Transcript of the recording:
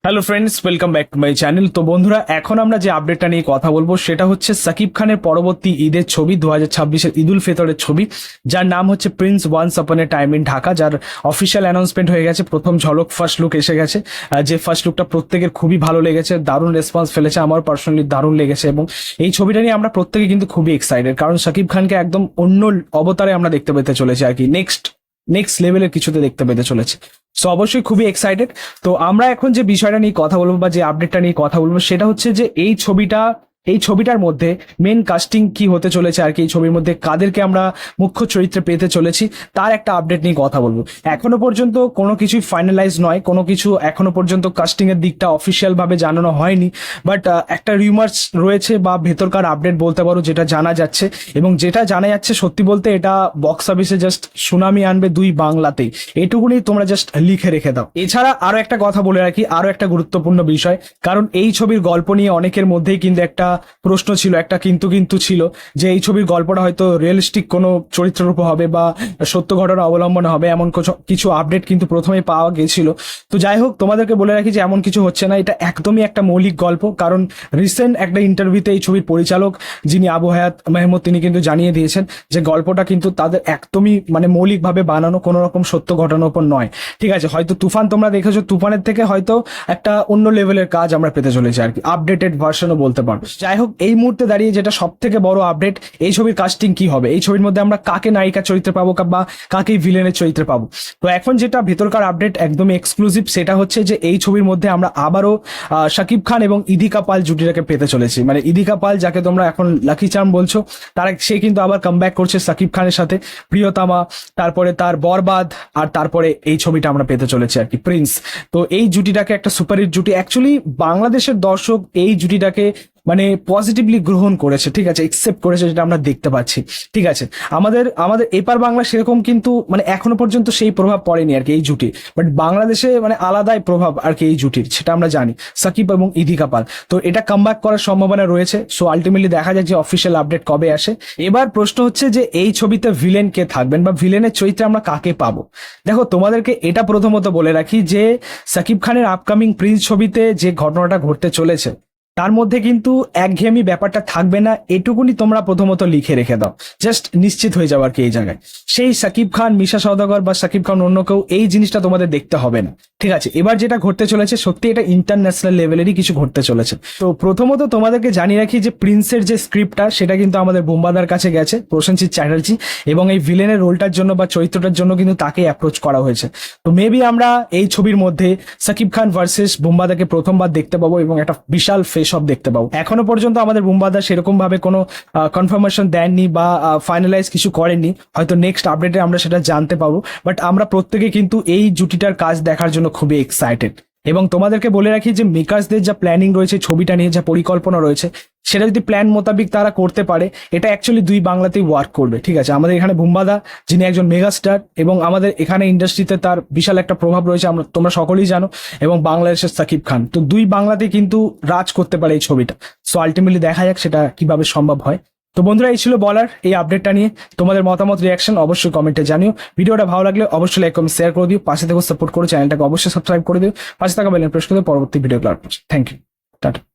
Hello friends, welcome back to my channel. তো বন্ধুরা, এখন আমরা যে আপডেটটা নিয়ে কথা বলবো সেটা হচ্ছে সাকিব খানের পরবর্তী ঈদের ছবি 2026-এর ঈদ উল ফিতরের ছবি, যার নাম হচ্ছে Prince once upon A time in Dhaka, যার অফিসিয়াল অ্যানাউন্সমেন্ট হয়ে গেছে। প্রথম ঝলক ফার্স্ট লুক এসে গেছে, যে ফার্স্ট লুকটা প্রত্যেকের খুবই ভালো লেগেছে, দারুণ রেসপন্স ফেলেছে, আমার পার্সোনালি দারুণ লেগেছে। এবং এই ছবিটা নিয়ে আমরা প্রত্যেকে কিন্তু খুবই এক্সাইটেড, কারণ সাকিব খানকে একদম অন্য অবতারে আমরা দেখতে পেতে চলেছি আর কি, নেক্সট লেভেলের কিছুতে দেখতে পেতে চলেছে। সো অবশ্যই খুবই এক্সাইটেড। তো আমরা এখন যে বিষয়টা নিয়ে কথা বলবো বা যে আপডেটটা নিয়ে কথা বলবো সেটা হচ্ছে যে এই ছবিটার মধ্যে মেন কাস্টিং কি হতে চলেছে আর কি, এই ছবির মধ্যে কাদেরকে আমরা মুখ্য চরিত্রে পেতে চলেছি তার একটা আপডেট নিয়ে কথা বলবো। এখনো পর্যন্ত কোনো কিছুই ফাইনালাইজ নয়, কোনো কিছু এখনো পর্যন্ত কাস্টিং এর দিকটা অফিসিয়াল ভাবে জানানো হয়নি, বাট একটা রিউমার্স রয়েছে বা ভেতরকার আপডেট বলতে পারো, যেটা জানা যাচ্ছে। এবং যেটা জানা যাচ্ছে সত্যি বলতে এটা বক্স অফিসে জাস্ট সুনামি আনবে দুই বাংলাতেই, এটুকুনি তোমরা জাস্ট লিখে রেখে দাও। এছাড়া আরো একটা কথা বলে রাখি, আরো একটা গুরুত্বপূর্ণ বিষয়, কারণ এই ছবির গল্প নিয়ে অনেকের মধ্যেই কিন্তু একটা প্রশ্ন ছিল, একটা কিন্তু কিন্তু ছিল, যে এই ছবির গল্পটা হয়তো রিয়েলিস্টিক কোনো চরিত্রের উপর হবে বা সত্য ঘটনা অবলম্বনে হবে, এমন কিছু আপডেট কিন্তু প্রথমেই পাওয়া গেছিল। তো যাই হোক, তোমাদেরকে বলে রাখি যে এমন কিছু হচ্ছে না, এটা একদমই একটা মৌলিক গল্প। কারণ রিসেন্ট একটা ইন্টারভিউতে এই ছবির পরিচালক, যিনি আবু হায়াত মেহমুদ, তিনি কিন্তু জানিয়ে দিয়েছেন যে গল্পটা কিন্তু তাদের একদমই মানে মৌলিকভাবে বানানো, কোনো রকম সত্য ঘটনার উপর নয়। ঠিক আছে, হয়তো তুফান তোমরা দেখেছো, তুফানের থেকে হয়তো একটা অন্য লেভেলের কাজ আমরা পেতে চলেছি আর কি, আপডেটেড ভার্সনও বলতে পারো। যাই হোক, এই মুহূর্তে দাঁড়িয়ে যেটা সব থেকে বড় আপডেট, এই ছবির কাস্টিং কি হবে, এই ছবির মধ্যে আমরা কাকে নায়িকা চরিত্রে পাবো বা কাকে ভিলেনের চরিত্রে পাবো। তো এখন যেটা ভেতরকার আপডেট একদমই এক্সক্লুসিভ, সেটা হচ্ছে যে এই ছবির মধ্যে আমরা আবারও শাকিব খান এবং ইদিকা পাল জুটিটাকে পেতে চলেছি। মানে ইদিকা পাল, যাকে তোমরা এখন লাকি চার্ম বলছো, সে কিন্তু আবার কামব্যাক করছে সাকিব খানের সাথে, প্রিয়তমা, তারপরে তার বরবাদ, আর তারপরে এই ছবিটা আমরা পেতে চলেছি আর কি, প্রিন্স। তো এই জুটিটাকে একটা সুপারহিট জুটি, অ্যাকচুয়ালি বাংলাদেশের দর্শক এই জুটিটাকে মানে পজিটিভলি গ্রহণ করেছে, ঠিক আছে, একসেপ্ট করেছে, যেটা আমরা দেখতে পাচ্ছি। ঠিক আছে, আমাদের আমাদের এপার বাংলা সেরকম কিন্তু মানে এখনো পর্যন্ত সেই প্রভাব পড়েনি আর কি এই জুটি, বাট বাংলাদেশে মানে আলাদাই প্রভাব আর কি এই জুটির, সেটা আমরা জানি, সাকিব এবং ইদিকা পাল। তো এটা কামব্যাক করার সম্ভাবনা রয়েছে। সো আলটিমেটলি দেখা যাক যে অফিসিয়াল আপডেট কবে আসে। এবার প্রশ্ন হচ্ছে যে এই ছবিতে ভিলেন কে থাকবেন বা ভিলেনের চরিত্রে আমরা কাকে পাবো। দেখো, তোমাদেরকে এটা প্রথমত বলে রাখি যে সাকিব খানের আপকামিং প্রিন্স ছবিতে যে ঘটনাটা ঘটতে চলেছে তার মধ্যে কিন্তু একঘেয়েমি ব্যাপারটা থাকবে না, এটুকুনি তোমরা প্রথমত লিখে রেখে দাও, জাস্ট নিশ্চিত হয়ে যাও আর কি এই জায়গায়। সেই সাকিব খান, মিশা সওদাগর বা সাকিব খান অন্য কেউ, এই জিনিসটা তোমাদের দেখতে হবে না। ঠিক আছে, এবার যেটা ঘটতে চলেছে সত্যি এটা ইন্টারন্যাশনাল লেভেলেরই কিছু ঘটতে চলেছে। তো প্রথমত তোমাদেরকে জানিয়ে রাখি যে প্রিন্সের যে স্ক্রিপ্টটা সেটা কিন্তু আমাদের বোম্বাদার কাছে গেছে, প্রসেনজিৎ চ্যাটার্জি, এবং এই ভিলেনের রোলটার জন্য বা চরিত্রটার জন্য কিন্তু তাকে অ্যাপ্রোচ করা হয়েছে। তো মেবি আমরা এই ছবির মধ্যে সাকিব খান ভার্সেস বোম্বাদাকে প্রথমবার দেখতে পাবো এবং একটা বিশাল ফেস অফ দেখতে পাবো। এখনো পর্যন্ত আমাদের বুম্বাদা সেরকম ভাবে কোনো কনফার্মেশন দেননি বা ফাইনালাইজ কিছু করেননি, হয়তো নেক্সট আপডেটে আমরা সেটা জানতে পাবো। বাট আমরা প্রত্যেকে কিন্তু এই জুটিটার কাজ দেখার জন্য খুবই এক্সাইটেড। এবং তোমাদেরকে বলে রাখি যে মেকার্সদের যা প্ল্যানিং রয়েছে, ছবিটা নিয়ে যা পরিকল্পনা রয়েছে, সেটা যদি প্ল্যান মোতাবিক তারা করতে পারে, এটা অ্যাকচুয়ালি দুই বাংলাতেই ওয়ার্ক করবে। ঠিক আছে, আমাদের এখানে বুম্বাদা, যিনি একজন মেগাস্টার, এবং আমাদের এখানে ইন্ডাস্ট্রিতে তার বিশাল একটা প্রভাব রয়েছে, তোমরা সকলেই জানো, এবং বাংলাদেশের সাকিব খান, তো দুই বাংলাতে কিন্তু রাজ করতে পারে এই ছবিটা। সো আলটিমেটলি দেখা যাক সেটা কিভাবে সম্ভব হয়। তো বন্ধুরা, এই ছিল বলার এই আপডেটটা নিয়ে। তোমাদের মতামত, রিয়াকশন অবশ্যই কমেন্টে জানিও। ভিডিওটা ভালো লাগলে অবশ্যই লাইক, কমেন্ট, শেয়ার করে দিও। পাশে থেকে সাপোর্ট করো, চ্যানেলটাকে অবশ্যই সাবস্ক্রাইব করে দিও। পাশে থাকা বেল প্রেস করে দিও পরবর্তী video class. Thank you, tata.